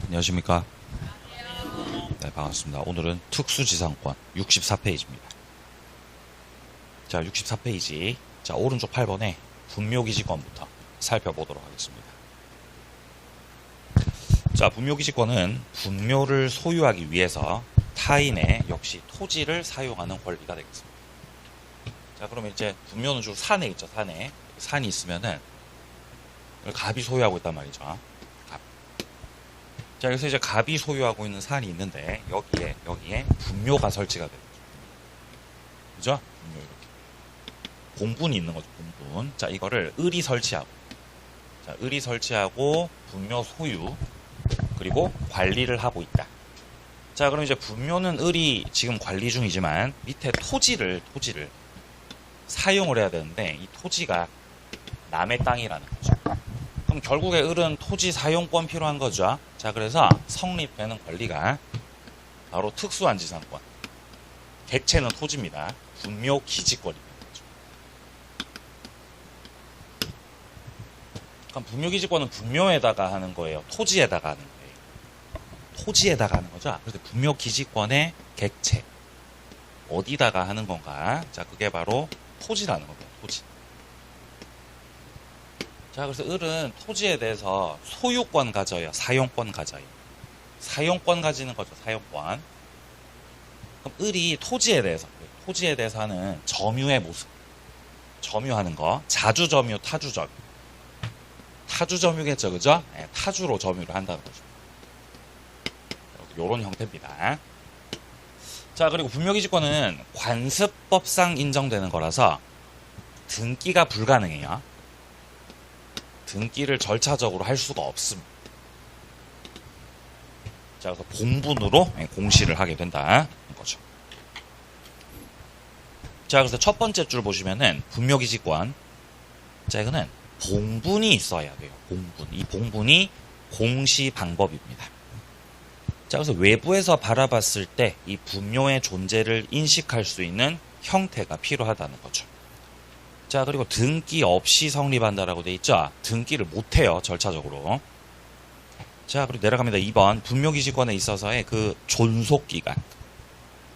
안녕하십니까? 네, 반갑습니다. 오늘은 특수지상권 64페이지입니다. 자, 64페이지. 자, 오른쪽 8번에 분묘기지권부터 살펴보도록 하겠습니다. 자, 분묘기지권은 분묘를 소유하기 위해서 타인의 역시 토지를 사용하는 권리가 되겠습니다. 자, 그러면 이제 분묘는 주로 산에 있죠, 산에. 산이 있으면은 갑이 소유하고 있단 말이죠. 갑. 자, 그래서 이제 갑이 소유하고 있는 산이 있는데 여기에 분묘가 설치가 되죠. 그죠? 분묘 이렇게. 공분이 있는 거죠, 공분. 자, 이거를 을이 설치하고. 자, 을이 설치하고 분묘 소유 그리고 관리를 하고 있다. 자, 그럼 이제 분묘는 을이 지금 관리 중이지만 밑에 토지를 사용을 해야 되는데 이 토지가 남의 땅이라는 거죠. 그럼 결국에 을은 토지 사용권 필요한 거죠. 자, 그래서 성립되는 권리가 바로 특수한 지상권. 객체는 토지입니다. 분묘 기지권입니다. 그럼 분묘 기지권은 분묘에다가 하는 거예요. 토지에다가 하는 거예요. 토지에다가 하는 거죠. 그래서 분묘 기지권의 객체. 어디다가 하는 건가? 자, 그게 바로 토지라는 거예요. 토지. 자, 그래서 을은 토지에 대해서 소유권 가져요. 사용권 가져요. 사용권 가지는 거죠. 사용권. 그럼 을이 토지에 대해서 하는 점유의 모습. 점유하는 거. 자주점유, 타주점유. 타주점유겠죠. 그죠? 네, 타주로 점유를 한다는 거죠. 이런 형태입니다. 자, 그리고 분묘기지권은 관습법상 인정되는 거라서 등기가 불가능해요. 등기를 절차적으로 할 수가 없습니다. 자, 그래서 공분으로 공시를 하게 된다는 거죠. 자, 그래서 첫 번째 줄 보시면은 분묘기지권. 자, 이거는 봉분이 있어야 돼요. 봉분. 이 봉분이 공시 방법입니다. 자, 그래서 외부에서 바라봤을 때 이 분묘의 존재를 인식할 수 있는 형태가 필요하다는 거죠. 자, 그리고 등기 없이 성립한다라고 돼 있죠. 등기를 못해요. 절차적으로. 자, 그리고 내려갑니다. 2번 분묘기지권에 있어서의 그 존속기간.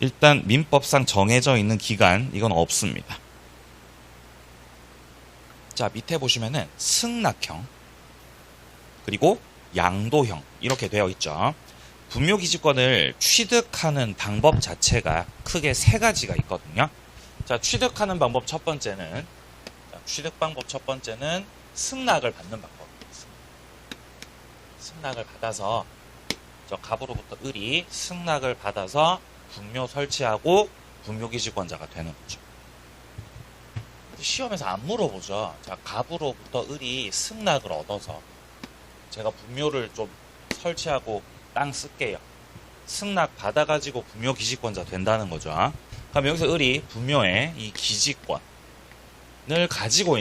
일단 민법상 정해져 있는 기간 이건 없습니다. 자, 밑에 보시면은 승낙형 그리고 양도형 이렇게 되어 있죠. 분묘기지권을 취득하는 방법 자체가 크게 세 가지가 있거든요. 자, 취득하는 방법 첫 번째는 승낙을 받는 방법입니다. 승낙을 받아서 저 갑으로부터 을이 승낙을 받아서 분묘 설치하고 분묘기지권자가 되는 거죠. 시험에서 안 물어보죠. 자, 갑으로부터 을이 승낙을 얻어서 제가 분묘를 좀 설치하고 땅 쓸게요. 승낙 받아가지고 분묘 기지권자 된다는 거죠. 그럼 여기서 을이 분묘의 이 기지권을 갖고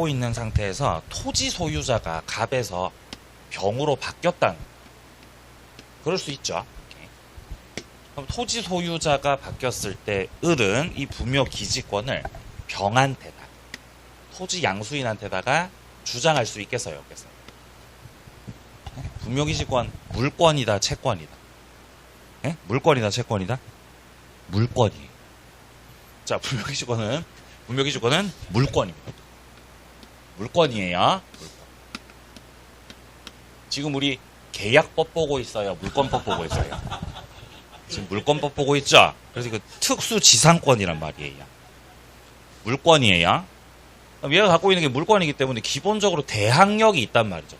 있는 상태에서 토지 소유자가 갑에서 병으로 바뀌었다는 거예요. 그럴 수 있죠. 그럼 토지 소유자가 바뀌었을 때 을은 이 분묘 기지권을 병한테다, 토지 양수인한테다가 주장할 수 있겠어요, 없겠어요? 분묘기지권 물권이다, 채권이다? 예? 물권이다, 채권이다? 물권이에요. 자, 분묘기지권은 물권입니다. 물권이에요. 물권. 지금 우리 계약법 보고 있어요, 물권법 보고 있어요? 지금 물권법 보고 있죠? 그래서 그 특수지상권이란 말이에요. 물권이에요. 그럼 얘가 갖고 있는 게 물권이기 때문에 기본적으로 대항력이 있단 말이죠.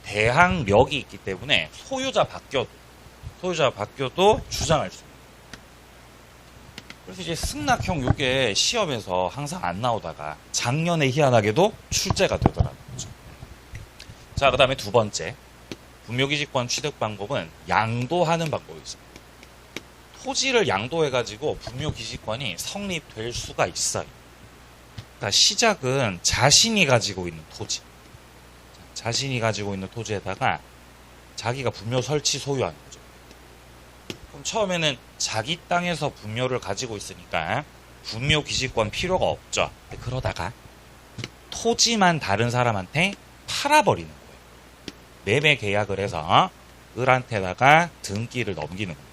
대항력이 있기 때문에 소유자 바뀌어도 주장할 수 있는. 그래서 이제 승낙형 요게 시험에서 항상 안 나오다가 작년에 희한하게도 출제가 되더라는 거죠. 자, 그 다음에 두 번째. 분묘기지권 취득 방법은 양도하는 방법이 있습니다. 토지를 양도해가지고 분묘기지권이 성립될 수가 있어요. 그러니까 시작은 자신이 가지고 있는 토지에다가 자기가 분묘 설치 소유하는 거죠. 그럼 처음에는 자기 땅에서 분묘를 가지고 있으니까 분묘 기지권 필요가 없죠. 근데 그러다가 토지만 다른 사람한테 팔아버리는 거예요. 매매 계약을 해서 을한테다가 등기를 넘기는 거예요.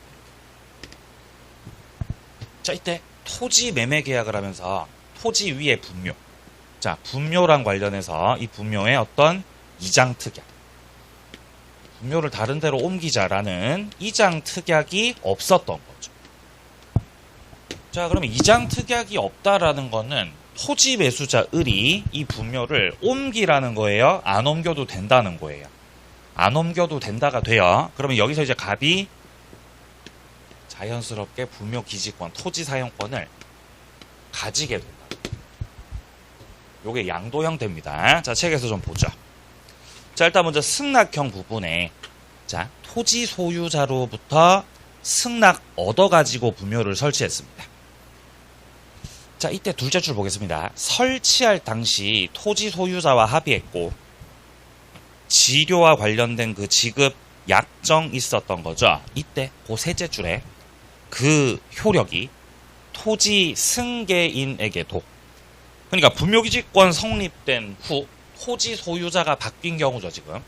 자, 이때 토지 매매 계약을 하면서 토지 위에 분묘. 자, 분묘랑 관련해서 이 분묘의 어떤 이장 특약. 분묘를 다른 데로 옮기자라는 이장 특약이 없었던 거죠. 자, 그러면 이장 특약이 없다라는 거는 토지 매수자 을이 이 분묘를 옮기라는 거예요? 안 옮겨도 된다는 거예요? 안 옮겨도 된다가 돼요. 그러면 여기서 이제 갑이 자연스럽게 분묘 기지권, 토지 사용권을 가지게 된다. 요게 양도 형태입니다. 자, 책에서 좀 보죠. 자, 일단 먼저 승낙형 부분에 자, 토지 소유자로부터 승낙 얻어가지고 분묘를 설치했습니다. 자, 이때 둘째 줄 보겠습니다. 설치할 당시 토지 소유자와 합의했고 지료와 관련된 그 지급 약정 있었던 거죠. 이때 그 셋째 줄에 그 효력이 토지 승계인에게도, 그러니까 분묘기지권 성립된 후 토지 소유자가 바뀐 경우죠, 지금.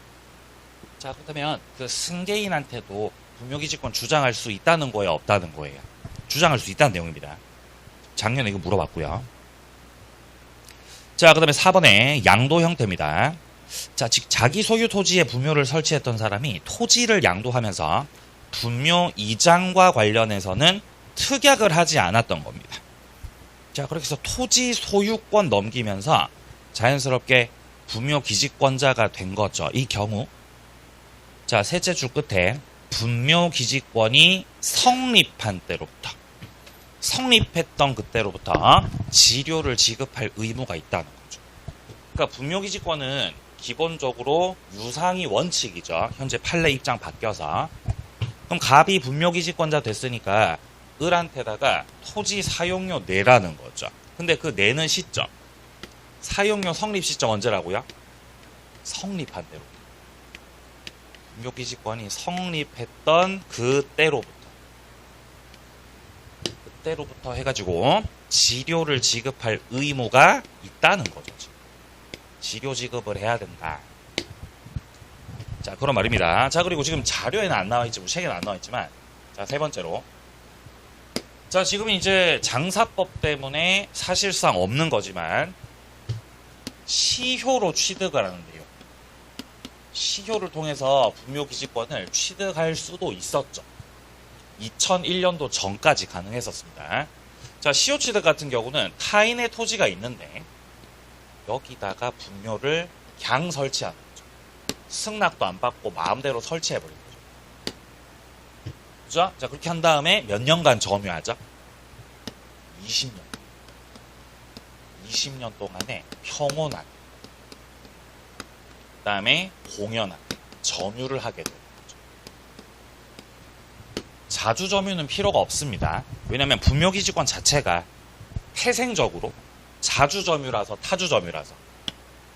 자, 그렇다면 그 승계인한테도 분묘기지권 주장할 수 있다는 거예요, 없다는 거예요? 주장할 수 있다는 내용입니다. 작년에 이거 물어봤고요. 자, 그 다음에 4번에 양도 형태입니다. 자, 즉 자기 소유 토지에 분묘를 설치했던 사람이 토지를 양도하면서 분묘 이장과 관련해서는 특약을 하지 않았던 겁니다. 자, 그렇게 해서 토지 소유권 넘기면서 자연스럽게 분묘 기지권자가 된 거죠. 이 경우. 자, 셋째 줄 끝에 분묘 기지권이 성립한 때로부터, 성립했던 그때로부터 지료를 지급할 의무가 있다는 거죠. 그러니까 분묘 기지권은 기본적으로 유상이 원칙이죠. 현재 판례 입장 바뀌어서. 그럼 갑이 분묘 기지권자 됐으니까 을한테다가 토지 사용료 내라는 거죠. 근데 그 내는 시점, 사용료 성립 시점 언제라고요? 성립한 대로. 분묘 기지권이 성립했던 그때로부터 해가지고 지료를 지급할 의무가 있다는 거죠. 지료 지급을 해야 된다. 자, 그런 말입니다. 자, 그리고 지금 자료에는 안 나와있지, 뭐 책에는 안 나와있지만, 자, 세 번째로. 자, 지금 이제 장사법 때문에 사실상 없는 거지만, 시효로 취득을 하는데요. 시효를 통해서 분묘기지권을 취득할 수도 있었죠. 2001년도 전까지 가능했었습니다. 자, 시효 취득 같은 경우는 타인의 토지가 있는데 여기다가 분묘를 그냥 설치하는 거죠. 승낙도 안 받고 마음대로 설치해버리는 거죠. 그죠? 자, 그렇게 한 다음에 몇 년간 점유하죠? 20년. 20년 동안에 평온하게, 그 다음에 공연하게 점유를 하게 되는 거죠. 자주 점유는 필요가 없습니다. 왜냐하면 분묘기지권 자체가 태생적으로 자주 점유라서 타주 점유라서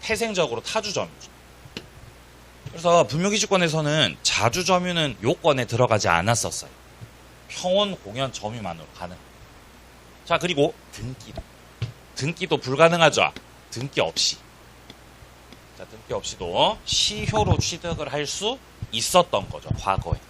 태생적으로 타주 점유죠. 그래서 분묘기지권에서는 자주 점유는 요건에 들어가지 않았었어요. 평온 공연 점유만으로 가능합니다. 자, 그리고 등기도 불가능하죠. 등기 없이. 자, 등기 없이도 시효로 취득을 할 수 있었던 거죠, 과거에.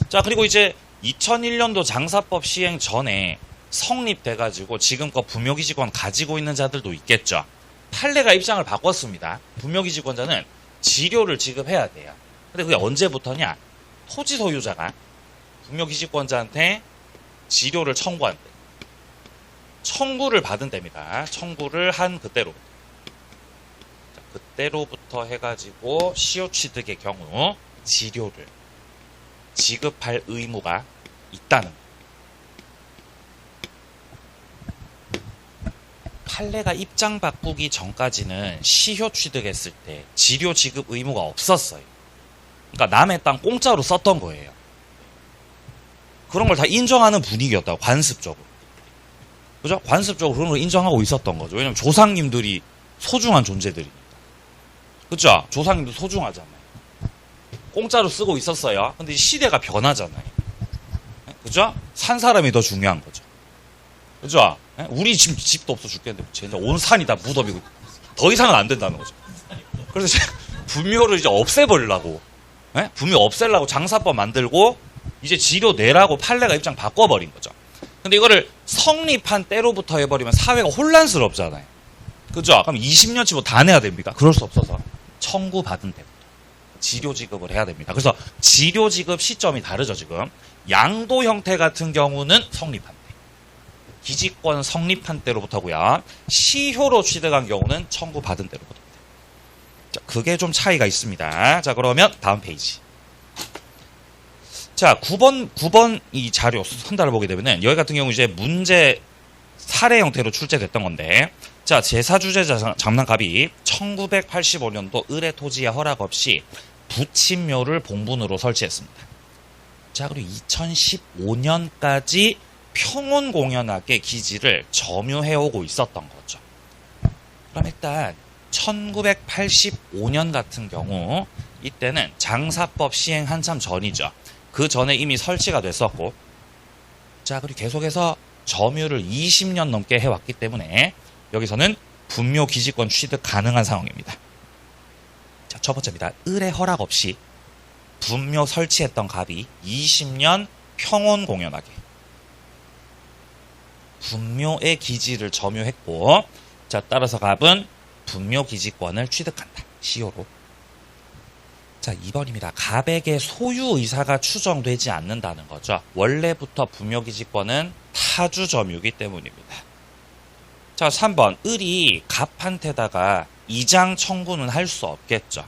자, 그리고 이제 2001년도 장사법 시행 전에 성립돼가지고 지금껏 분묘기지권 가지고 있는 자들도 있겠죠. 판례가 입장을 바꿨습니다. 분묘기지권자는 지료를 지급해야 돼요. 근데 그게 언제부터냐? 토지 소유자가 분묘기지권자한테 지료를 청구한 때. 청구를 받은 때입니다. 청구를 한 그때로부터. 자, 그때로부터 해가지고 시효 취득의 경우 지료를 지급할 의무가 있다는 거예요. 판례가 입장 바꾸기 전까지는 시효 취득했을 때 지료 지급 의무가 없었어요. 그러니까 남의 땅 공짜로 썼던 거예요. 그런 걸 다 인정하는 분위기였다고, 관습적으로. 그죠? 관습적으로 그런 걸 인정하고 있었던 거죠. 왜냐면 조상님들이 소중한 존재들이니까. 그죠? 조상님도 소중하잖아요. 공짜로 쓰고 있었어요. 근데 시대가 변하잖아요. 그죠? 산 사람이 더 중요한 거죠. 그죠? 우리 집도 없어 죽겠는데 쟤네 온 산이 다 무덤이고. 더 이상은 안 된다는 거죠. 그래서 이제 분묘를 이제 없애버리려고, 예? 분묘 없애려고 장사법 만들고 이제 지료 내라고 판례가 입장 바꿔버린 거죠. 근데 이거를 성립한 때로부터 해버리면 사회가 혼란스럽잖아요. 그죠? 그럼 20년치 뭐 다 내야 됩니까? 그럴 수 없어서 청구받은 때부터 지료 지급을 해야 됩니다. 그래서 지료 지급 시점이 다르죠, 지금. 양도 형태 같은 경우는 성립한 때. 기지권 성립한 때로부터고요. 시효로 취득한 경우는 청구받은 때로부터. 자, 그게 좀 차이가 있습니다. 자, 그러면 다음 페이지. 자, 9번 이 자료 선달을 보게 되면은 여기 같은 경우 이제 문제 사례 형태로 출제됐던 건데, 자, 제사주제자 장난갑이 1985년도 의뢰 토지의 허락 없이 부친묘를 봉분으로 설치했습니다. 자, 그리고 2015년까지 평온공연하게 기지를 점유해오고 있었던 거죠. 그럼 일단 1985년 같은 경우 이때는 장사법 시행 한참 전이죠. 그 전에 이미 설치가 됐었고, 자, 그리고 계속해서 점유를 20년 넘게 해왔기 때문에 여기서는 분묘 기지권 취득 가능한 상황입니다. 자, 첫 번째입니다. 의뢰 허락 없이 분묘 설치했던 갑이 20년 평온 공연하게 분묘의 기지를 점유했고, 자, 따라서 갑은 분묘 기지권을 취득한다. 시효로. 자, 2번입니다. 갑에게 소유 의사가 추정되지 않는다는 거죠. 원래부터 분묘 기지권은 타주 점유이기 때문입니다. 자, 3번. 을이 갑한테다가 이장 청구는 할 수 없겠죠.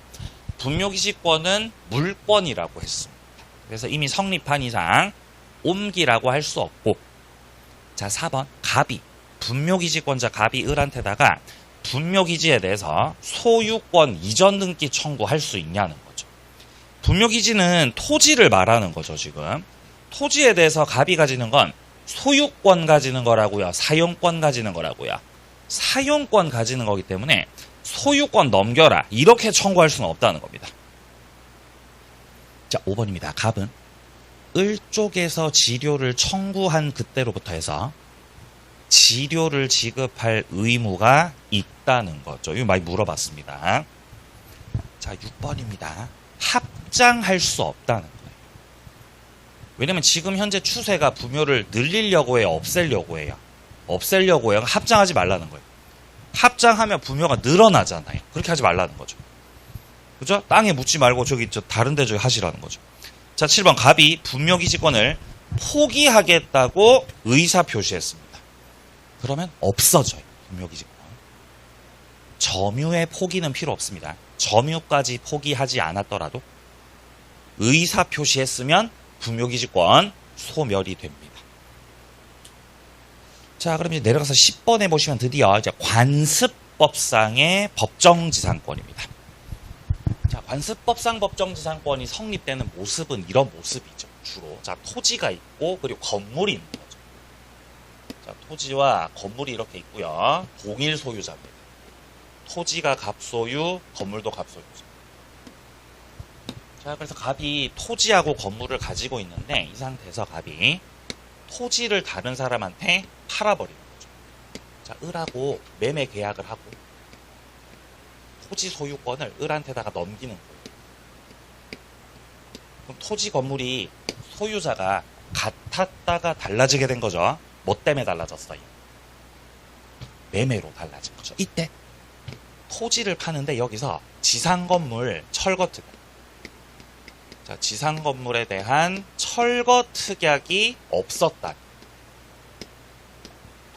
분묘 기지권은 물권이라고 했습니다. 그래서 이미 성립한 이상 옮기라고 할 수 없고, 자, 4번. 갑이 분묘 기지권자 갑이 을한테다가 분묘 기지에 대해서 소유권 이전 등기 청구할 수 있냐는 거죠. 분묘 기지는 토지를 말하는 거죠, 지금. 토지에 대해서 갑이 가지는 건 소유권 가지는 거라고요, 사용권 가지는 거라고요. 사용권 가지는 거기 때문에 소유권 넘겨라 이렇게 청구할 수는 없다는 겁니다. 자, 5번입니다. 갑은 을 쪽에서 지료를 청구한 그때로부터 해서 지료를 지급할 의무가 있다는 거죠. 이거 많이 물어봤습니다. 자, 6번입니다. 합장할 수 없다는 거예요. 왜냐면 지금 현재 추세가 분묘를 늘리려고 해요, 없애려고 해요? 없애려고 해요. 합장하지 말라는 거예요. 합장하면 분묘가 늘어나잖아요. 그렇게 하지 말라는 거죠. 그죠? 땅에 묻지 말고 저기 다른 데 저기 하시라는 거죠. 자, 7번. 갑이 분묘 기지권을 포기하겠다고 의사 표시했습니다. 그러면 없어져요, 분묘 기지권. 점유의 포기는 필요 없습니다. 점유까지 포기하지 않았더라도 의사 표시했으면 분묘 기지권 소멸이 됩니다. 자, 그럼 이제 내려가서 10번에 보시면 드디어 이제 관습법상의 법정지상권입니다. 자, 관습법상 법정지상권이 성립되는 모습은 이런 모습이죠, 주로. 자, 토지가 있고, 그리고 건물이 있는 거죠. 자, 토지와 건물이 이렇게 있고요. 동일 소유자입니다. 토지가 갑소유, 건물도 갑소유죠. 자, 그래서 갑이 토지하고 건물을 가지고 있는데, 이 상태에서 갑이 토지를 다른 사람한테 팔아버리는 거죠. 자, 을하고 매매 계약을 하고 토지 소유권을 을한테다가 넘기는 거예요. 그럼 토지 건물이 소유자가 같았다가 달라지게 된 거죠. 뭐 때문에 달라졌어요? 매매로 달라진 거죠. 이때 토지를 파는데 여기서 지상건물 철거 특약, 자, 지상건물에 대한 철거 특약이 없었다.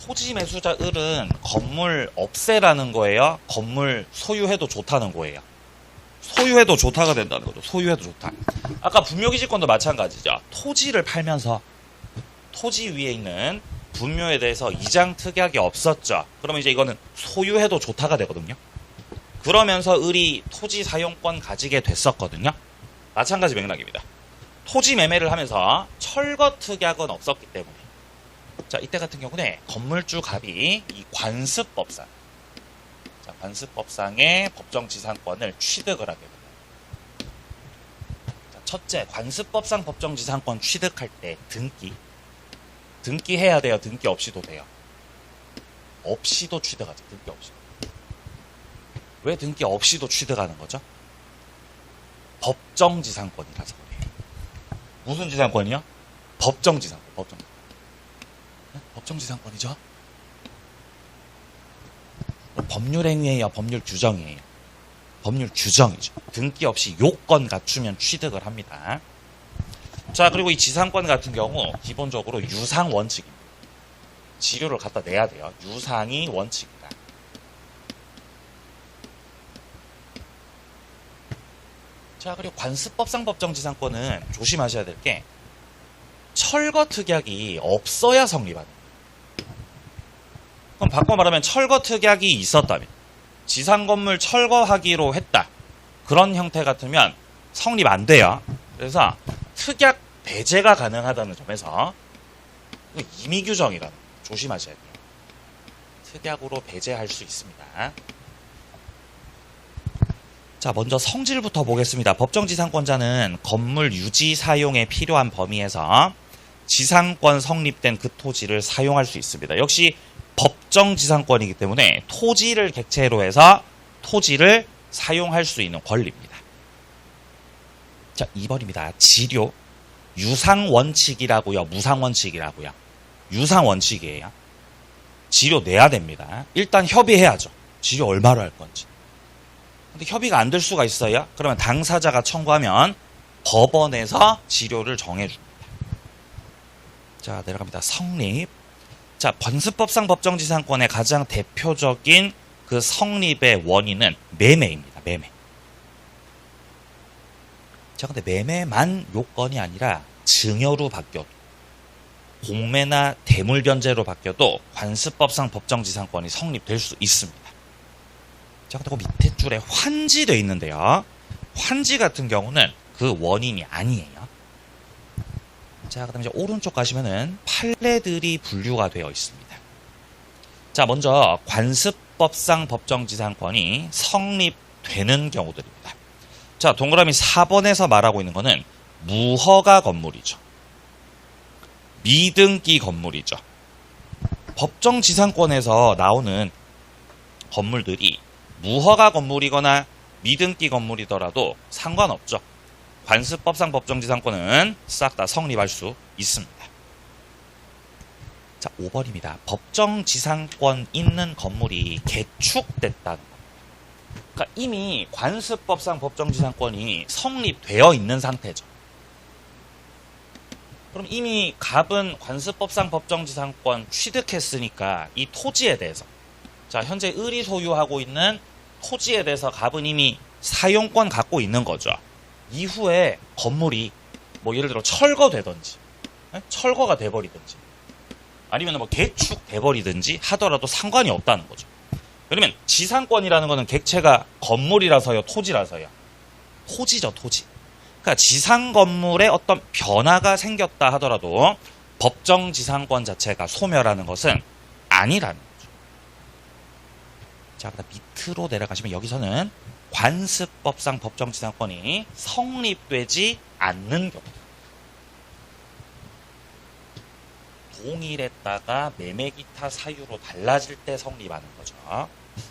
토지 매수자 을은 건물 없애라는 거예요? 건물 소유해도 좋다는 거예요? 소유해도 좋다가 된다는 거죠. 소유해도 좋다. 아까 분묘기지권도 마찬가지죠. 토지를 팔면서 토지 위에 있는 분묘에 대해서 이장 특약이 없었죠. 그러면 이제 이거는 소유해도 좋다가 되거든요. 그러면서 을이 토지 사용권 가지게 됐었거든요. 마찬가지 맥락입니다. 토지 매매를 하면서 철거 특약은 없었기 때문에, 자, 이때 같은 경우는 건물주 갑이 이 관습법상, 자, 관습법상의 법정지상권을 취득을 하게 됩니다. 자, 첫째, 관습법상 법정지상권 취득할 때 등기해야 돼요? 등기 없이도 돼요? 없이도 취득하죠. 등기 없이도. 왜 등기 없이도 취득하는 거죠? 법정지상권이라서 그래요. 무슨 지상권이요? 법정지상권. 법정지상권이죠? 법률행위예요? 법률 규정이에요? 법률 규정이죠. 등기 없이 요건 갖추면 취득을 합니다. 자, 그리고 이 지상권 같은 경우 기본적으로 유상 원칙입니다. 지료를 갖다 내야 돼요. 유상이 원칙이다. 자, 그리고 관습법상 법정지상권은 조심하셔야 될 게 철거 특약이 없어야 성립하는 거예요. 그럼 바꿔 말하면 철거 특약이 있었다면 지상건물 철거하기로 했다. 그런 형태 같으면 성립 안 돼요. 그래서 특약 배제가 가능하다는 점에서 임의 규정이라는 거 조심하셔야 돼요. 특약으로 배제할 수 있습니다. 자, 먼저 성질부터 보겠습니다. 법정지상권자는 건물 유지 사용에 필요한 범위에서 지상권 성립된 그 토지를 사용할 수 있습니다. 역시 법정지상권이기 때문에 토지를 객체로 해서 토지를 사용할 수 있는 권리입니다. 자, 2번입니다. 지료. 유상원칙이라고요? 무상원칙이라고요? 유상원칙이에요. 지료 내야 됩니다. 일단 협의해야죠. 지료 얼마로 할 건지. 근데 협의가 안 될 수가 있어요. 그러면 당사자가 청구하면 법원에서 지료를 정해줍니다. 자, 내려갑니다. 성립. 자, 관습법상 법정지상권의 가장 대표적인 그 성립의 원인은 매매입니다. 매매. 자, 근데 매매만 요건이 아니라 증여로 바뀌어도 공매나 대물변제로 바뀌어도 관습법상 법정지상권이 성립될 수 있습니다. 자, 근데 그 밑에 줄에 환지되어 있는데요. 환지 같은 경우는 그 원인이 아니에요. 자, 그 다음에 이제 오른쪽 가시면은 판례들이 분류가 되어 있습니다. 자, 먼저 관습법상 법정지상권이 성립되는 경우들입니다. 자, 동그라미 4번에서 말하고 있는 거는 무허가 건물이죠. 미등기 건물이죠. 법정지상권에서 나오는 건물들이 무허가 건물이거나 미등기 건물이더라도 상관없죠. 관습법상 법정지상권은 싹 다 성립할 수 있습니다. 자, 5번입니다. 법정지상권 있는 건물이 개축됐다는 겁니다. 그러니까 이미 관습법상 법정지상권이 성립되어 있는 상태죠. 그럼 이미 갑은 관습법상 법정지상권 취득했으니까 이 토지에 대해서, 자, 현재 을이 소유하고 있는 토지에 대해서 갑은 이미 사용권 갖고 있는 거죠. 이후에 건물이 뭐 예를 들어 철거되든지 철거가 돼버리든지 아니면 뭐 개축돼버리든지 하더라도 상관이 없다는 거죠. 그러면 지상권이라는 거는 객체가 건물이라서요, 토지라서요? 토지죠, 토지. 그러니까 지상 건물에 어떤 변화가 생겼다 하더라도 법정 지상권 자체가 소멸하는 것은 아니라는 거죠. 자, 그다음 밑으로 내려가시면 여기서는 관습법상 법정 지상권이 성립되지 않는 경우. 동일했다가 매매 기타 사유로 달라질 때 성립하는 거죠.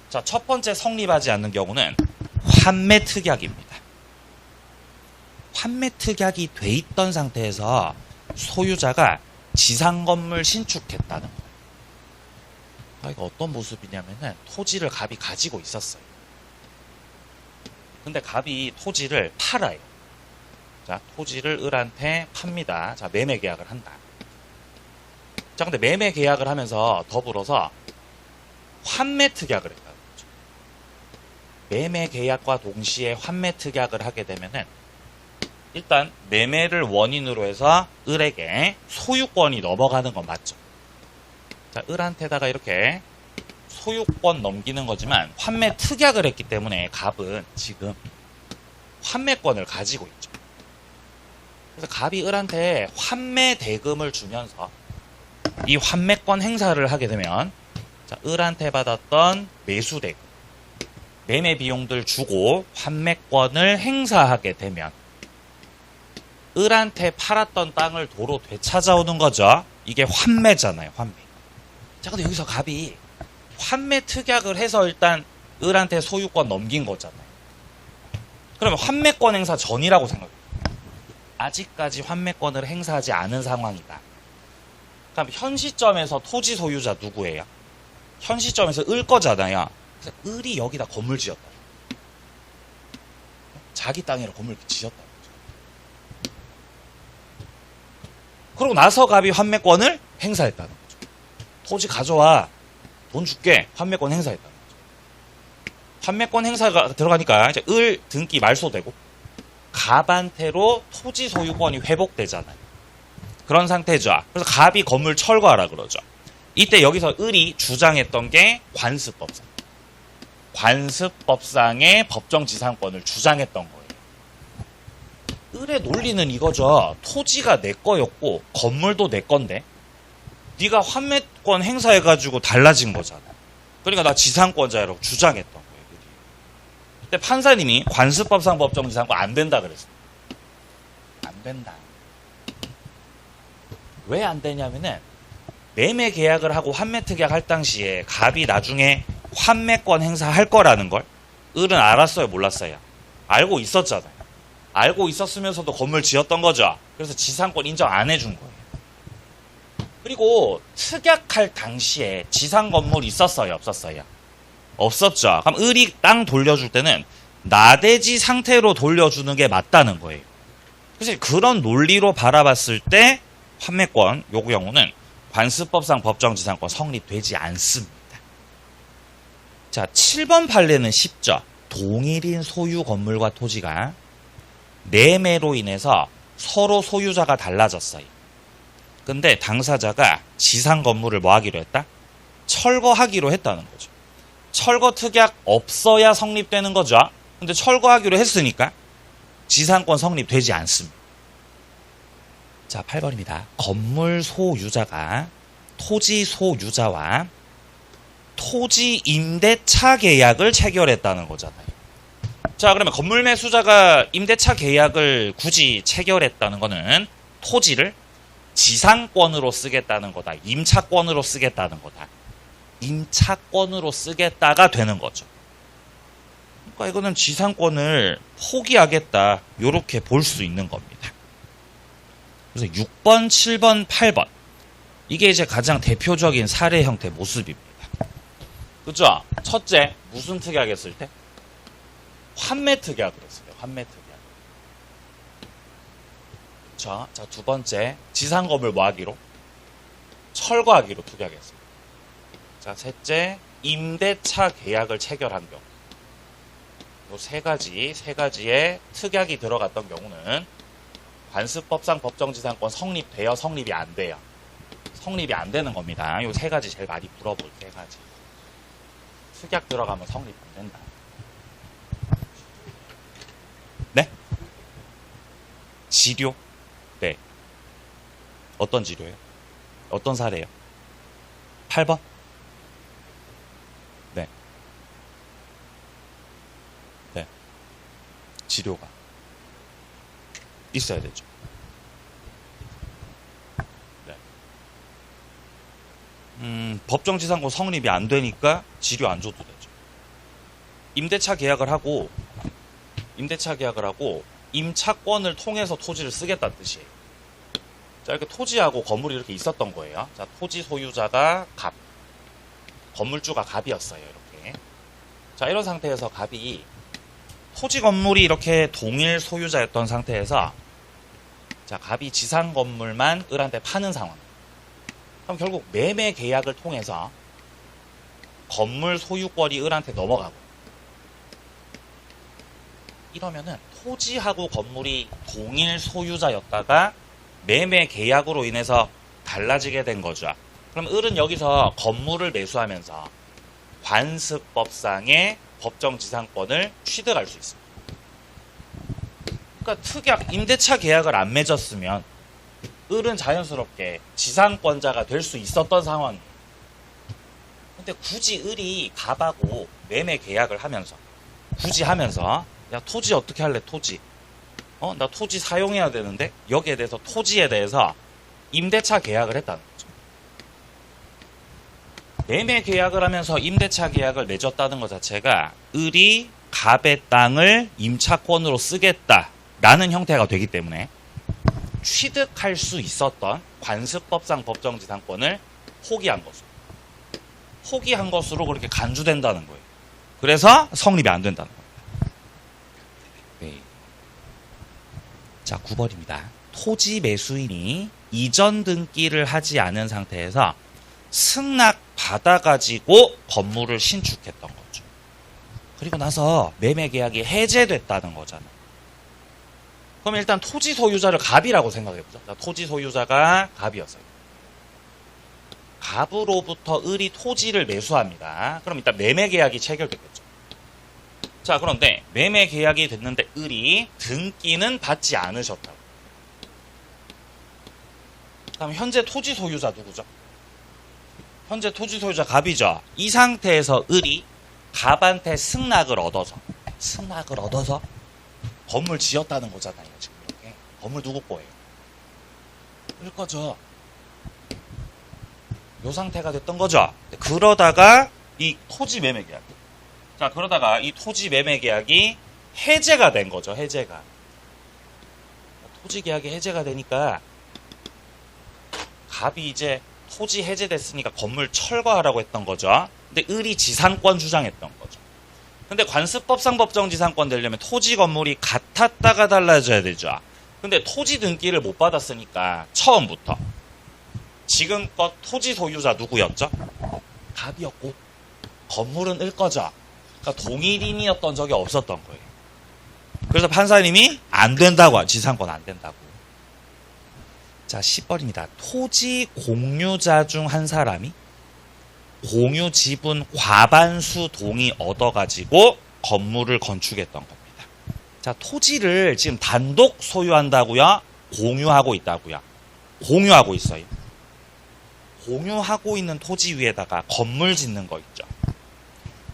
자, 첫 번째 성립하지 않는 경우는 환매 특약입니다. 환매 특약이 돼 있던 상태에서 소유자가 지상 건물 신축했다는 거예요. 이거 어떤 모습이냐면은 토지를 갑이 가지고 있었어요. 근데 갑이 토지를 팔아요. 자, 토지를 을한테 팝니다. 자, 매매 계약을 한다. 자, 근데 매매 계약을 하면서 더불어서 환매 특약을 했다는 거죠. 매매 계약과 동시에 환매 특약을 하게 되면은 일단 매매를 원인으로 해서 을에게 소유권이 넘어가는 건 맞죠. 자, 을한테다가 이렇게 소유권 넘기는 거지만 환매 특약을 했기 때문에 갑은 지금 환매권을 가지고 있죠. 그래서 갑이 을한테 환매 대금을 주면서 이 환매권 행사를 하게 되면, 자, 을한테 받았던 매수 대금, 매매 비용들 주고 환매권을 행사하게 되면 을한테 팔았던 땅을 도로 되찾아오는 거죠. 이게 환매잖아요, 환매. 자, 근데 여기서 갑이 환매 특약을 해서 일단 을한테 소유권 넘긴 거잖아요. 그러면 환매권 행사 전이라고 생각해요. 아직까지 환매권을 행사하지 않은 상황이다. 그럼 현 시점에서 토지 소유자 누구예요? 현 시점에서 을 거잖아요. 그래서 을이 여기다 건물 지었다. 자기 땅이라 건물 지었다. 그러고 나서 갑이 환매권을 행사했다는 거죠. 토지 가져와. 돈 줄게. 환매권 행사했다는 거죠. 환매권 행사가 들어가니까 이제 을 등기 말소되고 갑한테로 토지 소유권이 회복되잖아요. 그런 상태죠. 그래서 갑이 건물 철거하라 그러죠. 이때 여기서 을이 주장했던 게 관습법상. 관습법상의 법정지상권을 주장했던 거예요. 을의 논리는 이거죠. 토지가 내 거였고 건물도 내 건데 네가 환매권 행사해가지고 달라진 거잖아. 그러니까 나 지상권자라고 주장했던 거예요. 근데 판사님이 관습법상 법정지상권 안 된다 그랬어요. 안 된다. 왜 안 되냐면은 매매 계약을 하고 환매 특약 할 당시에 갑이 나중에 환매권 행사할 거라는 걸 을은 알았어요, 몰랐어요? 알고 있었잖아요. 알고 있었으면서도 건물 지었던 거죠. 그래서 지상권 인정 안 해준 거예요. 그리고 특약할 당시에 지상 건물 있었어요, 없었어요? 없었죠. 그럼 을이 땅 돌려줄 때는 나대지 상태로 돌려주는 게 맞다는 거예요. 그래서 그런 논리로 바라봤을 때 환매권 요 경우는 관습법상 법정지상권 성립되지 않습니다. 자, 7번 판례는 쉽죠. 동일인 소유 건물과 토지가 매매로 인해서 서로 소유자가 달라졌어요. 근데 당사자가 지상 건물을 뭐 하기로 했다? 철거하기로 했다는 거죠. 철거 특약 없어야 성립되는 거죠. 근데 철거하기로 했으니까 지상권 성립되지 않습니다. 자, 8번입니다. 건물 소유자가 토지 소유자와 토지 임대차 계약을 체결했다는 거잖아요. 자, 그러면 건물 매수자가 임대차 계약을 굳이 체결했다는 거는 토지를 지상권으로 쓰겠다는 거다. 임차권으로 쓰겠다는 거다. 임차권으로 쓰겠다가 되는 거죠. 그러니까 이거는 지상권을 포기하겠다. 이렇게 볼 수 있는 겁니다. 그래서 6번, 7번, 8번. 이게 이제 가장 대표적인 사례 형태 모습입니다. 그죠? 첫째, 무슨 특약 했을 때? 환매 특약을 했어요. 환매 특약. 자, 두 번째, 지상 건물 뭐 하기로? 철거하기로 특약했어요. 자, 셋째, 임대차 계약을 체결한 경우. 요 세 가지의 특약이 들어갔던 경우는 관습법상 법정지상권 성립돼요? 성립이 안 돼요? 성립이 안 되는 겁니다. 요 세 가지 제일 많이 물어볼 세 가지. 특약 들어가면 성립 안 된다. 네? 지료? 네. 어떤 지료예요? 어떤 사례예요? 8번? 네. 네. 지료가 있어야 되죠. 네. 법정지상권 성립이 안 되니까 지료 안 줘도 되죠. 임대차 계약을 하고 임차권을 통해서 토지를 쓰겠다는 뜻이에요. 자, 이렇게 토지하고 건물이 이렇게 있었던 거예요. 자, 토지 소유자가 갑, 건물주가 갑이었어요. 이렇게. 자, 이런 상태에서 갑이 토지 건물이 이렇게 동일 소유자였던 상태에서 자, 갑이 지상 건물만 을한테 파는 상황. 그럼 결국 매매 계약을 통해서 건물 소유권이 을한테 넘어가고 이러면은 토지하고 건물이 동일 소유자였다가 매매 계약으로 인해서 달라지게 된 거죠. 그럼 을은 여기서 건물을 매수하면서 관습법상의 법정지상권을 취득할 수 있습니다. 그러니까 특약 임대차 계약을 안 맺었으면 을은 자연스럽게 지상권자가 될 수 있었던 상황이에요. 근데 굳이 을이 갑하고 매매 계약을 하면서 야, 토지 어떻게 할래? 토지. 나 토지 사용해야 되는데 여기에 대해서 토지에 대해서 임대차 계약을 했다는 거죠. 매매 계약을 하면서 임대차 계약을 맺었다는 것 자체가 을이 갑의 땅을 임차권으로 쓰겠다라는 형태가 되기 때문에 취득할 수 있었던 관습법상 법정지상권을 포기한 것으로 그렇게 간주된다는 거예요. 그래서 성립이 안 된다는 겁니다. 네. 자, 9번입니다. 토지 매수인이 이전 등기를 하지 않은 상태에서 승낙 받아가지고 건물을 신축했던 거죠. 그리고 나서 매매 계약이 해제됐다는 거잖아요. 그럼 일단 토지 소유자를 갑이라고 생각해보죠. 토지 소유자가 갑이었어요. 갑으로부터 을이 토지를 매수합니다. 그럼 일단 매매 계약이 체결됐겠죠. 자, 그런데 매매 계약이 됐는데 을이 등기는 받지 않으셨다고. 그럼 현재 토지 소유자 누구죠? 현재 토지 소유자 갑이죠. 이 상태에서 을이 갑한테 승낙을 얻어서 건물 지었다는 거잖아요. 지금 이렇게 건물 누구 거예요? 을 거죠. 요 상태가 됐던 거죠. 그러다가 이 토지 매매 계약. 자, 그러다가 이 토지 매매 계약이 해제가 된 거죠. 해제가. 토지 계약이 해제가 되니까 갑이 이제 토지 해제됐으니까 건물 철거하라고 했던 거죠. 근데 을이 지상권 주장했던 거죠. 근데 관습법상 법정지상권 되려면 토지 건물이 같았다가 달라져야 되죠. 근데 토지 등기를 못 받았으니까 처음부터 지금껏 토지 소유자 누구였죠? 갑이었고 건물은 을 거죠. 그러니까 동일인이었던 적이 없었던 거예요. 그래서 판사님이 안 된다고, 지상권 안 된다고. 자, 10번입니다. 토지 공유자 중 한 사람이 공유 지분 과반수 동의 얻어가지고 건물을 건축했던 겁니다. 자, 토지를 지금 단독 소유한다고요? 공유하고 있다고요? 공유하고 있어요. 공유하고 있는 토지 위에다가 건물 짓는 거 있죠.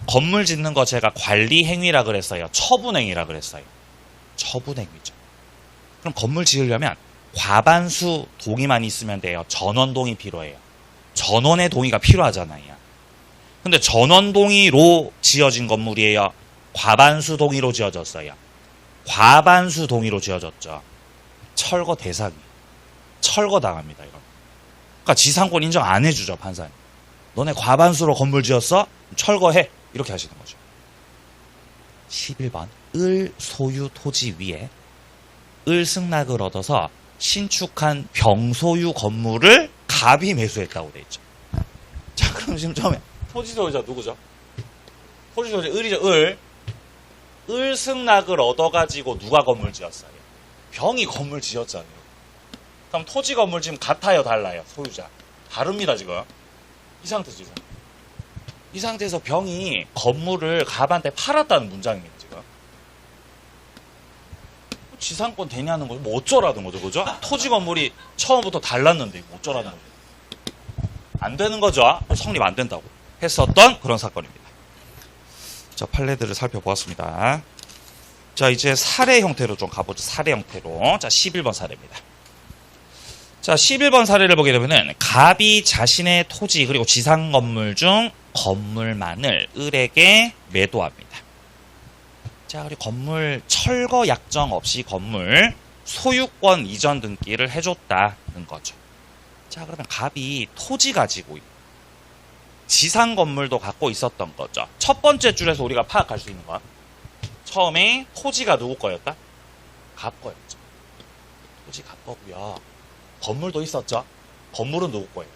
건물 짓는 거 제가 관리행위라 그랬어요. 처분행위라 그랬어요. 처분행위죠. 그럼 건물 지으려면 과반수 동의만 있으면 돼요. 전원 동의 필요해요. 전원의 동의가 필요하잖아요. 근데 전원 동의로 지어진 건물이에요. 과반수 동의로 지어졌어요. 과반수 동의로 지어졌죠. 철거 대상이. 철거 당합니다. 이런. 그러니까 지상권 인정 안 해주죠, 판사님. 너네 과반수로 건물 지었어? 철거해. 이렇게 하시는 거죠. 11번. 을 소유 토지 위에 을 승낙을 얻어서 신축한 병소유 건물을 갑이 매수했다고 돼 있죠. 자, 그럼 지금 처음에 토지 소유자 누구죠? 토지 소유자 을이죠. 을 승낙을 얻어가지고 누가 건물 지었어요? 병이 건물 지었잖아요. 그럼 토지 건물 지금 같아요, 달라요? 소유자 다릅니다. 지금 이 상태죠. 이 상태에서 병이 건물을 갑한테 팔았다는 문장입니다. 지금 지상권 되냐는 거죠. 뭐 어쩌라는 거죠, 그죠? 토지 건물이 처음부터 달랐는데 뭐 어쩌라는 거죠. 안 되는 거죠. 성립 안 된다고 했었던 그런 사건입니다. 자, 판례들을 살펴보았습니다. 자, 이제 사례 형태로 좀 가보죠. 사례 형태로. 자, 11번 사례입니다. 자, 11번 사례를 보게 되면은 갑이 자신의 토지 그리고 지상 건물 중 건물만을 을에게 매도합니다. 자, 그리고 건물 철거 약정 없이 건물 소유권 이전 등기를 해줬다는 거죠. 자, 그러면 갑이 토지 가지고 지상 건물도 갖고 있었던 거죠. 첫 번째 줄에서 우리가 파악할 수 있는 건 처음에 토지가 누구 거였다? 갑 거였죠. 토지 갑 거고요. 건물도 있었죠. 건물은 누구 거예요?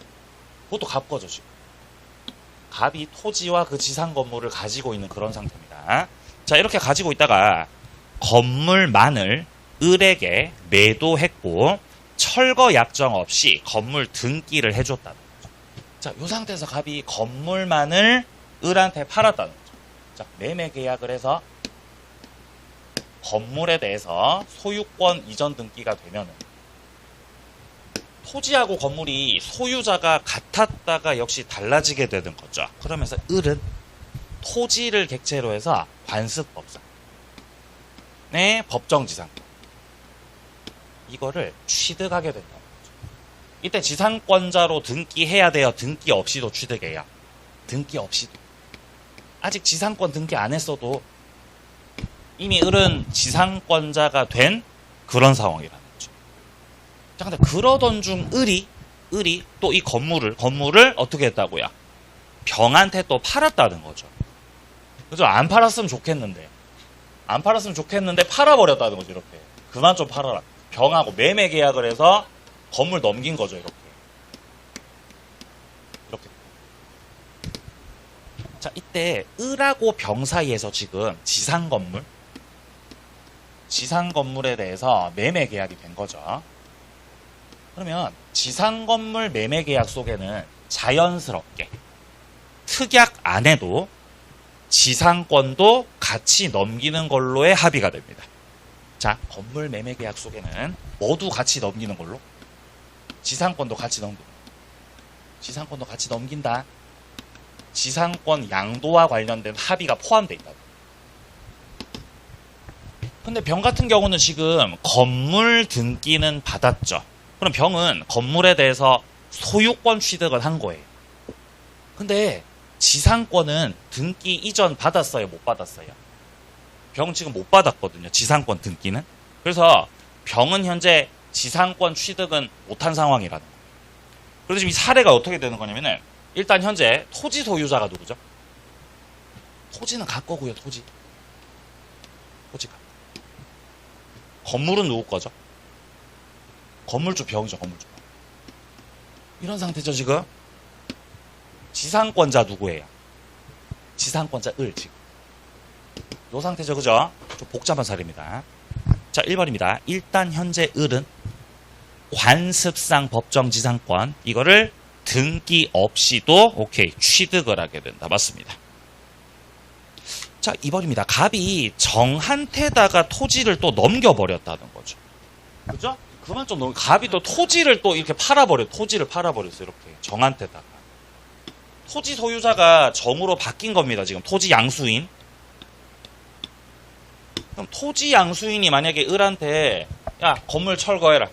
그것도 갑 거죠, 지금. 갑이 토지와 그 지상 건물을 가지고 있는 그런 상태입니다. 자, 이렇게 가지고 있다가 건물만을 을에게 매도했고 철거 약정 없이 건물 등기를 해줬다는 거죠. 자, 이 상태에서 갑이 건물만을 을한테 팔았다는 거죠. 자, 매매 계약을 해서 건물에 대해서 소유권 이전 등기가 되면은 토지하고 건물이 소유자가 같았다가 역시 달라지게 되는 거죠. 그러면서 을은 토지를 객체로 해서 관습법상 네, 법정지상권 이거를 취득하게 된다는 거죠. 이때 지상권자로 등기해야 돼요? 등기 없이도 취득해요? 등기 없이도. 아직 지상권 등기 안 했어도 이미 을은 지상권자가 된 그런 상황이라는 거죠. 자, 근데 그러던 중 을이 또 이 건물을 어떻게 했다고요? 병한테 또 팔았다는 거죠. 그죠? 안 팔았으면 좋겠는데 팔아버렸다는 거죠, 이렇게. 그만 좀 팔아라. 병하고 매매 계약을 해서 건물 넘긴 거죠, 이렇게. 자, 이때 을하고 병 사이에서 지금 지상건물에 대해서 매매 계약이 된 거죠. 그러면 지상건물 매매 계약 속에는 자연스럽게 특약 안 해도 지상권도 같이 넘기는 걸로의 합의가 됩니다. 자, 건물 매매 계약 속에는 모두 같이 넘기는 걸로 지상권도 같이 넘긴다. 지상권 양도와 관련된 합의가 포함되어 있다. 근데 병 같은 경우는 지금 건물 등기는 받았죠. 그럼 병은 건물에 대해서 소유권 취득을 한 거예요. 근데 지상권은 등기 이전 받았어요? 못 받았어요? 병은 지금 못 받았거든요. 지상권 등기는. 그래서 병은 현재 지상권 취득은 못한 상황이라는 거예요. 그래서 지금 이 사례가 어떻게 되는 거냐면은 일단 현재 토지 소유자가 누구죠? 토지는 각 거고요. 토지가. 건물은 누구 거죠? 건물주 병이죠. 건물주. 이런 상태죠. 지금 지상권자 누구예요? 지상권자 을 지금. 이 상태죠. 그죠? 좀 복잡한 사례입니다. 자, 1번입니다. 일단 현재 을은 관습상 법정 지상권 이거를 등기 없이도 오케이 취득을 하게 된다. 맞습니다. 자, 2번입니다. 갑이 정한테다가 토지를 또 넘겨버렸다는 거죠. 그죠? 그만 좀 갑이 또 토지를 또 이렇게 토지를 팔아버렸어요. 이렇게 정한테다가. 토지 소유자가 정으로 바뀐 겁니다. 지금 토지 양수인. 그럼 토지 양수인이 만약에 을한테 야, 건물 철거해라.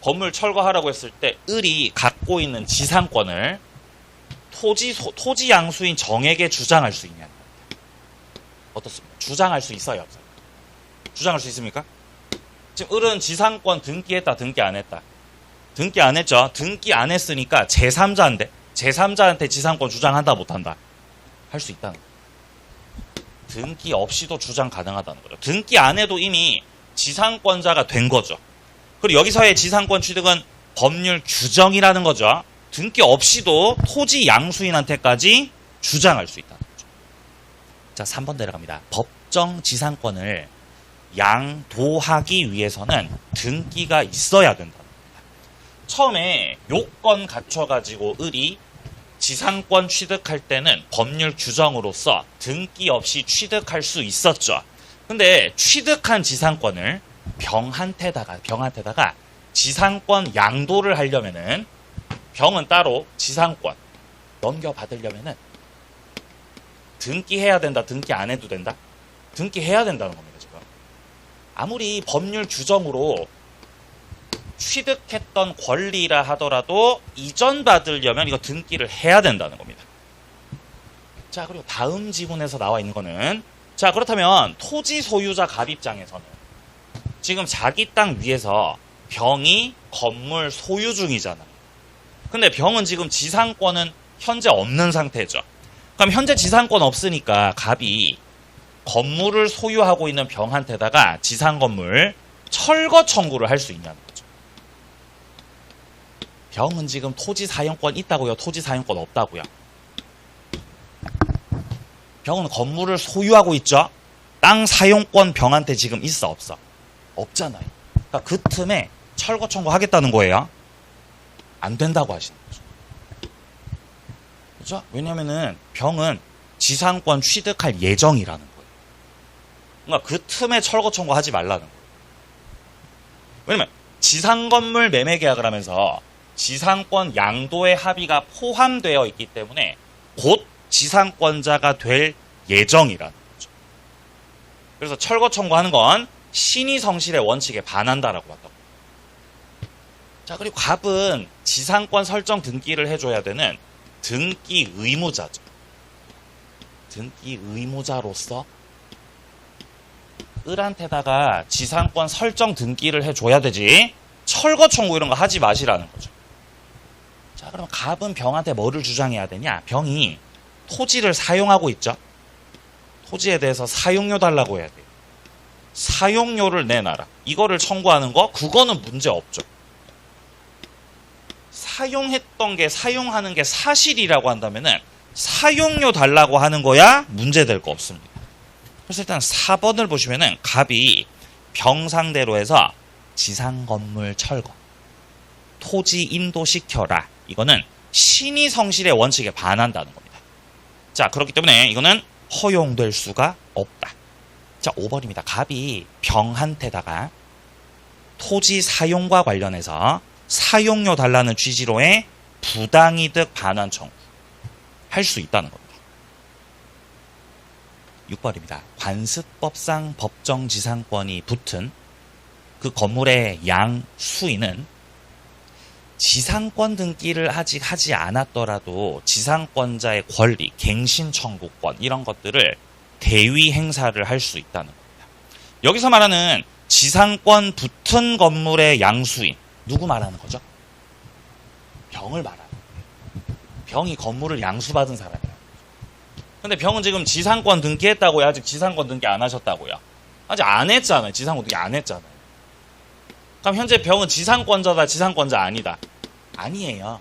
건물 철거하라고 했을 때 을이 갖고 있는 지상권을 토지 양수인 정에게 주장할 수 있냐는 겁니다. 어떻습니까? 주장할 수 있어요? 없어요? 주장할 수 있습니까? 지금 을은 지상권 등기했다, 등기 안 했다? 등기 안 했죠? 등기 안 했으니까 제3자한테 지상권 주장한다, 못한다? 할 수 있다는 거예요. 등기 없이도 주장 가능하다는 거죠. 등기 안 해도 이미 지상권자가 된 거죠. 그리고 여기서의 지상권 취득은 법률 규정이라는 거죠. 등기 없이도 토지 양수인한테까지 주장할 수 있다는 거죠. 자, 3번 내려갑니다. 법정 지상권을 양도하기 위해서는 등기가 있어야 된다는 겁니다. 처음에 요건 갖춰가지고 을이 지상권 취득할 때는 법률 규정으로서 등기 없이 취득할 수 있었죠. 근데 취득한 지상권을 병한테다가 지상권 양도를 하려면은 병은 따로 지상권 넘겨받으려면은 등기해야 된다, 등기 안 해도 된다? 등기해야 된다는 겁니다, 지금. 아무리 법률 규정으로 취득했던 권리라 하더라도 이전 받으려면 이거 등기를 해야 된다는 겁니다. 자, 그리고 다음 지문에서 나와 있는 거는 자, 그렇다면 토지 소유자 갑 입장에서는 지금 자기 땅 위에서 병이 건물 소유 중이잖아요. 근데 병은 지금 지상권은 현재 없는 상태죠. 그럼 현재 지상권 없으니까 갑이 건물을 소유하고 있는 병한테다가 지상건물 철거 청구를 할 수 있냐는 거죠. 병은 지금 토지 사용권 있다고요? 토지 사용권 없다고요? 병은 건물을 소유하고 있죠? 땅 사용권 병한테 지금 있어, 없어? 없잖아요. 그러니까 그 틈에 철거 청구하겠다는 거예요. 안 된다고 하시는 거죠. 그죠? 왜냐면은 병은 지상권 취득할 예정이라는 거예요. 그러니까 그 틈에 철거 청구하지 말라는 거예요. 왜냐면 지상건물 매매 계약을 하면서 지상권 양도의 합의가 포함되어 있기 때문에 곧 지상권자가 될 예정이라는 거죠. 그래서 철거 청구하는 건 신의성실의 원칙에 반한다라고 한다고. 자, 그리고 갑은 지상권 설정 등기를 해줘야 되는 등기 의무자죠. 등기 의무자로서 을한테다가 지상권 설정 등기를 해줘야 되지. 철거 청구 이런 거 하지 마시라는 거죠. 자, 그럼 갑은 병한테 뭐를 주장해야 되냐? 병이 토지를 사용하고 있죠. 토지에 대해서 사용료 달라고 해야 돼요. 사용료를 내놔라. 이거를 청구하는 거, 그거는 문제 없죠. 사용했던 게, 사용하는 게 사실이라고 한다면은 사용료 달라고 하는 거야 문제될 거 없습니다. 그래서 일단 4번을 보시면은 갑이 병상대로 해서 지상 건물 철거, 토지 인도시켜라. 이거는 신의 성실의 원칙에 반한다는 겁니다. 자, 그렇기 때문에 이거는 허용될 수가 없다. 자, 5번입니다. 갑이 병한테다가 토지 사용과 관련해서 사용료 달라는 취지로의 부당이득 반환 청구 할 수 있다는 겁니다. 6번입니다. 관습법상 법정지상권이 붙은 그 건물의 양수인은 지상권 등기를 아직 하지 않았더라도 지상권자의 권리, 갱신 청구권 이런 것들을 대위 행사를 할 수 있다는 겁니다. 여기서 말하는 지상권 붙은 건물의 양수인, 누구 말하는 거죠? 병을 말하는 거예요. 병이 건물을 양수받은 사람이에요. 근데 병은 지금 지상권 등기했다고요? 아직 지상권 등기 안 하셨다고요? 아직 안 했잖아요. 지상권 등기 안 했잖아요. 그럼 현재 병은 지상권자다, 지상권자 아니다? 아니에요.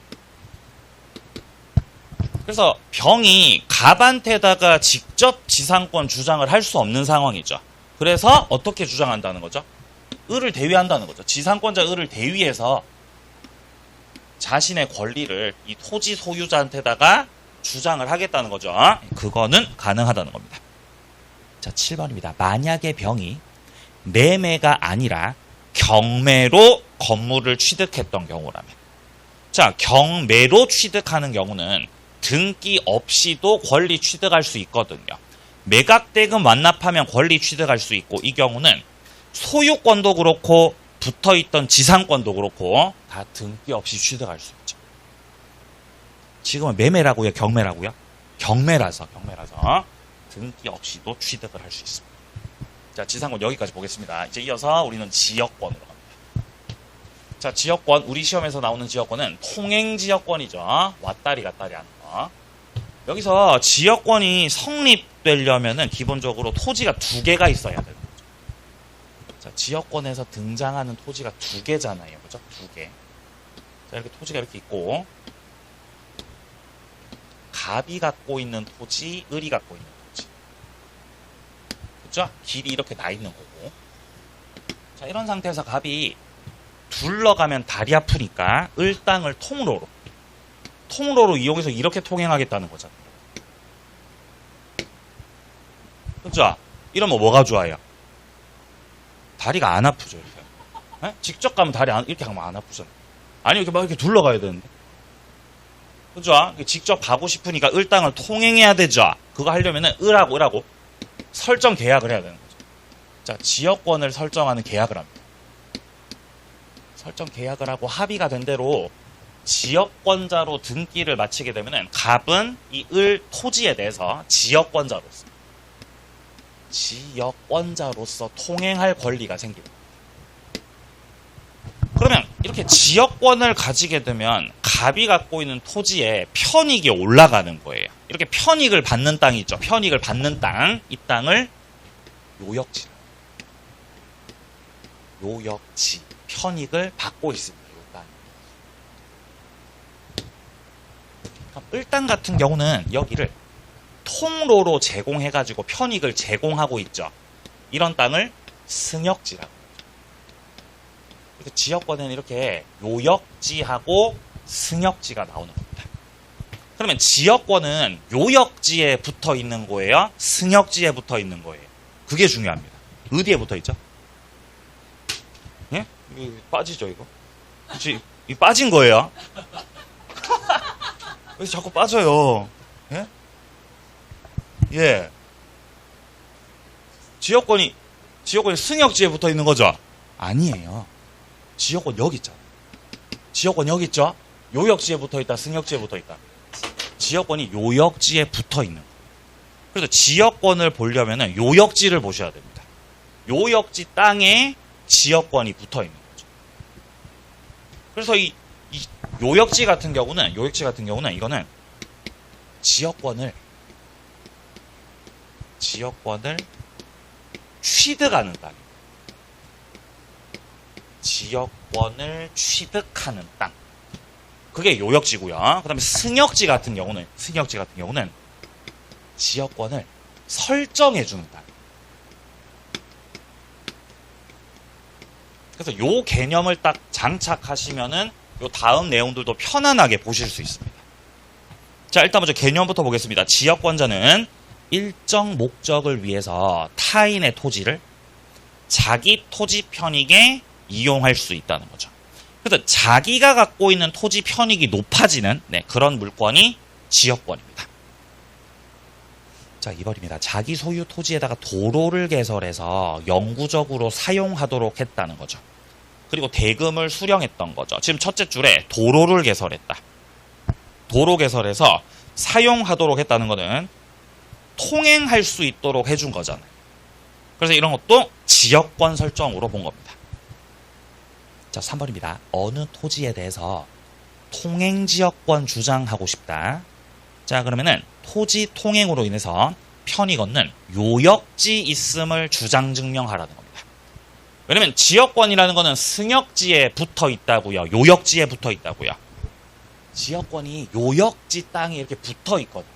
그래서 병이 갑한테다가 직접 지상권 주장을 할 수 없는 상황이죠. 그래서 어떻게 주장한다는 거죠? 을을 대위한다는 거죠. 지상권자 을을 대위해서 자신의 권리를 이 토지 소유자한테다가 주장을 하겠다는 거죠. 그거는 가능하다는 겁니다. 자, 7번입니다. 만약에 병이 매매가 아니라 경매로 건물을 취득했던 경우라면, 자, 경매로 취득하는 경우는 등기 없이도 권리 취득할 수 있거든요. 매각대금 완납하면 권리 취득할 수 있고, 이 경우는 소유권도 그렇고 붙어있던 지상권도 그렇고 다 등기 없이 취득할 수 있죠. 지금은 매매라고요? 경매라고요? 경매라서 등기 없이도 취득을 할 수 있습니다. 자, 지상권 여기까지 보겠습니다. 이제 이어서 우리는 지역권으로 갑니다. 자, 지역권, 우리 시험에서 나오는 지역권은 통행지역권이죠. 왔다리 갔다리 하는 거. 여기서 지역권이 성립되려면은 기본적으로 토지가 2개가 있어야 되는 거죠. 자, 지역권에서 등장하는 토지가 2개잖아요. 그죠? 2개. 자, 이렇게 토지가 이렇게 있고, 갑이 갖고 있는 토지, 을이 갖고 있는 토지. 그죠? 길이 이렇게 나 있는 거고. 자, 이런 상태에서 갑이 둘러가면 다리 아프니까 을 땅을 통로로 이용해서 이렇게 통행하겠다는 거잖아요. 그죠? 이러면 뭐가 좋아요? 다리가 안 아프죠, 이렇게. 에? 직접 가면 이렇게 가면 안 아프잖아요. 아니, 이렇게 막 이렇게 둘러가야 되는데. 그죠? 직접 가고 싶으니까 을 땅을 통행해야 되죠. 그거 하려면은 을하고 설정 계약을 해야 되는 거죠. 자, 지역권을 설정하는 계약을 합니다. 설정 계약을 하고 합의가 된 대로 지역권자로 등기를 마치게 되면은 갑은 이 을 토지에 대해서 지역권자로서 통행할 권리가 생깁니다. 그러면 이렇게 지역권을 가지게 되면 갑이 갖고 있는 토지에 편익이 올라가는 거예요. 이렇게 편익을 받는 땅이 있죠. 편익을 받는 땅, 이 땅을 요역지, 편익을 받고 있습니다. 이 땅. 그럼 을땅 같은 경우는 여기를 통로로 제공해가지고 편익을 제공하고 있죠. 이런 땅을 승역지라고 하죠. 이렇게 지역권에는 이렇게 요역지하고 승역지가 나오는 겁니다. 그러면 지역권은 요역지에 붙어 있는 거예요? 승역지에 붙어 있는 거예요? 그게 중요합니다. 어디에 붙어 있죠? 예? 이거 빠지죠, 이거? 그치? 이거 빠진 거예요? 왜 자꾸 빠져요? 예? 예. 지역권이 승역지에 붙어 있는 거죠? 아니에요. 지역권 여기 있잖아요. 지역권 여기 있죠? 요역지에 붙어 있다, 승역지에 붙어 있다. 지역권이 요역지에 붙어 있는 거예요. 그래서 지역권을 보려면은 요역지를 보셔야 됩니다. 요역지 땅에 지역권이 붙어 있는 거죠. 그래서 이 요역지 같은 경우는 이거는 지역권을 취득하는 땅. 지역권을 취득하는 땅. 그게 요역지고요. 그다음에 승역지 같은 경우는 지역권을 설정해 주는 땅. 그래서 요 개념을 딱 장착하시면은 요 다음 내용들도 편안하게 보실 수 있습니다. 자, 일단 먼저 개념부터 보겠습니다. 지역권자는 일정 목적을 위해서 타인의 토지를 자기 토지 편익에 이용할 수 있다는 거죠. 그래서 자기가 갖고 있는 토지 편익이 높아지는 그런 물권이 지역권입니다. 자, 2번입니다. 자기 소유 토지에다가 도로를 개설해서 영구적으로 사용하도록 했다는 거죠. 그리고 대금을 수령했던 거죠. 지금 첫째 줄에 도로를 개설했다. 도로 개설해서 사용하도록 했다는 거는 통행할 수 있도록 해준 거잖아요. 그래서 이런 것도 지역권 설정으로 본 겁니다. 자, 3번입니다. 어느 토지에 대해서 통행지역권 주장하고 싶다. 자, 그러면은 토지 통행으로 인해서 편익 얻는 요역지 있음을 주장 증명하라는 겁니다. 왜냐면 지역권이라는 거는 승역지에 붙어 있다고요. 요역지에 붙어 있다고요. 지역권이 요역지 땅에 이렇게 붙어 있거든요.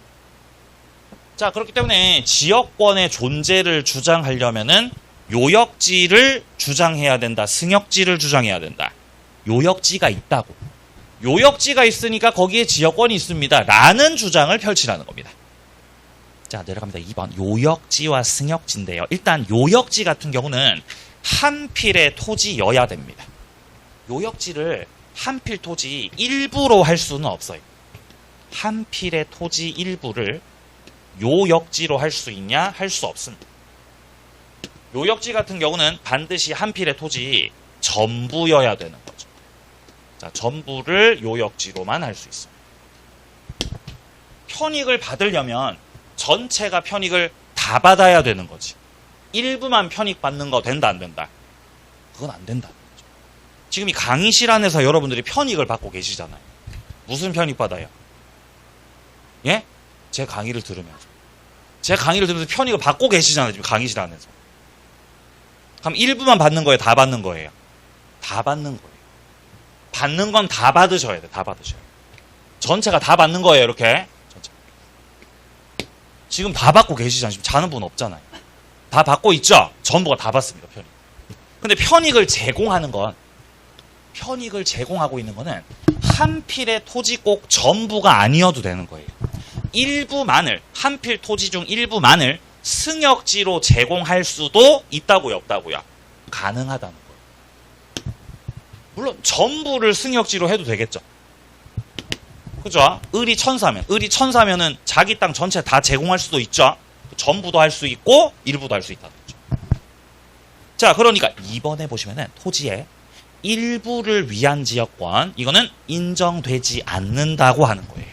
자, 그렇기 때문에 지역권의 존재를 주장하려면은 요역지를 주장해야 된다. 승역지를 주장해야 된다. 요역지가 있다고. 요역지가 있으니까 거기에 지역권이 있습니다. 라는 주장을 펼치라는 겁니다. 자, 내려갑니다. 2번. 요역지와 승역지인데요. 일단 요역지 같은 경우는 한 필의 토지여야 됩니다. 요역지를 한 필 토지 일부로 할 수는 없어요. 한 필의 토지 일부를 요역지로 할 수 있냐? 할 수 없습니다. 요역지 같은 경우는 반드시 한 필의 토지 전부여야 되는 거죠. 자, 전부를 요역지로만 할 수 있습니다. 편익을 받으려면 전체가 편익을 다 받아야 되는 거지. 일부만 편익 받는 거 된다 안 된다? 그건 안 된다는 거죠. 지금 이 강의실 안에서 여러분들이 편익을 받고 계시잖아요. 무슨 편익 받아요? 예? 제 강의를 들으면서. 제 강의를 들으면서 편익을 받고 계시잖아요. 지금 강의실 안에서. 그럼 일부만 받는 거예요? 다 받는 거예요? 다 받는 거예요. 받는 건 다 받으셔야 돼요. 다 받으셔야 돼요. 전체가 다 받는 거예요. 이렇게. 전체. 지금 다 받고 계시잖아요. 지금 자는 분 없잖아요. 다 받고 있죠? 전부가 다 받습니다. 편익. 근데 편익을 제공하고 있는 거는 한 필의 토지 꼭 전부가 아니어도 되는 거예요. 일부만을, 한 필 토지 중 일부만을 승역지로 제공할 수도 있다고요, 없다고요? 가능하다는 거예요. 물론 전부를 승역지로 해도 되겠죠. 그죠? 을이 천사면은 자기 땅 전체 다 제공할 수도 있죠. 전부도 할 수 있고 일부도 할 수 있다는 거죠. 자, 그러니까 2번에 보시면은 토지의 일부를 위한 지역권, 이거는 인정되지 않는다고 하는 거예요.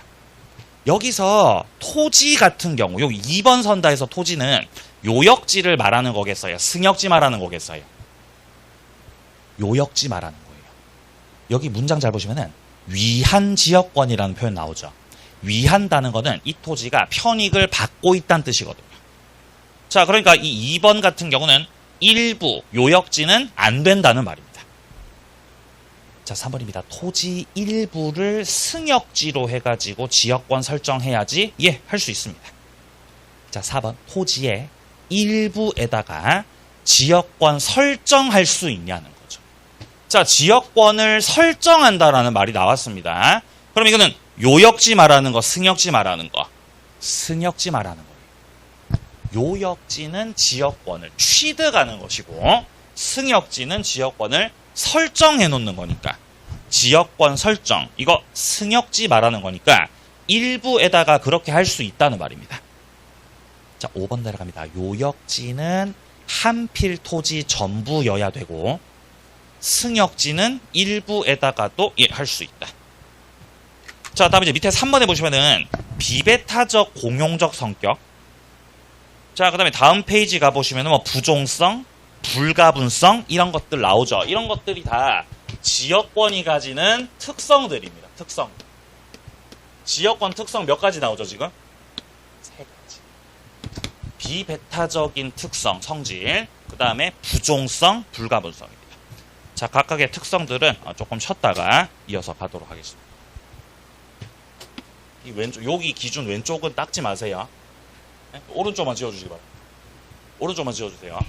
여기서 토지 같은 경우, 여기 2번 선다에서 토지는 요역지를 말하는 거겠어요? 승역지 말하는 거겠어요? 요역지 말하는 거예요. 여기 문장 잘 보시면은 위한 지역권이라는 표현 나오죠. 위한다는 거는 이 토지가 편익을 받고 있다는 뜻이거든요. 자, 그러니까 이 2번 같은 경우는 일부 요역지는 안 된다는 말입니다. 자, 3번입니다. 토지 일부를 승역지로 해가지고 지역권 설정해야지 할 수 있습니다. 자, 4번. 토지의 일부에다가 지역권 설정할 수 있냐는 거죠. 자, 지역권을 설정한다라는 말이 나왔습니다. 그럼 이거는 요역지 말하는 거, 승역지 말하는 거. 승역지 말하는 거예요. 요역지는 지역권을 취득하는 것이고 승역지는 지역권을 설정해 놓는 거니까 지역권 설정, 이거 승역지 말하는 거니까 일부에다가 그렇게 할 수 있다는 말입니다. 자, 5번 내려갑니다. 요역지는 한 필 토지 전부여야 되고 승역지는 일부에다가도 할 수 있다. 자, 다음에 이제 밑에 3번에 보시면은 비배타적 공용적 성격, 자, 그 다음에 다음 페이지 가보시면 뭐 부종성, 불가분성 이런 것들 나오죠. 이런 것들이 다 지역권이 가지는 특성들입니다. 특성. 지역권 특성 몇 가지 나오죠, 지금? 세 가지. 비배타적인 특성, 성질. 그 다음에 부종성, 불가분성입니다. 자, 각각의 특성들은 조금 쉬었다가 이어서 가도록 하겠습니다. 이 왼쪽, 여기 기준 왼쪽은 닦지 마세요. 네? 오른쪽만 지워주시기 바랍니다. 오른쪽만 지워주세요.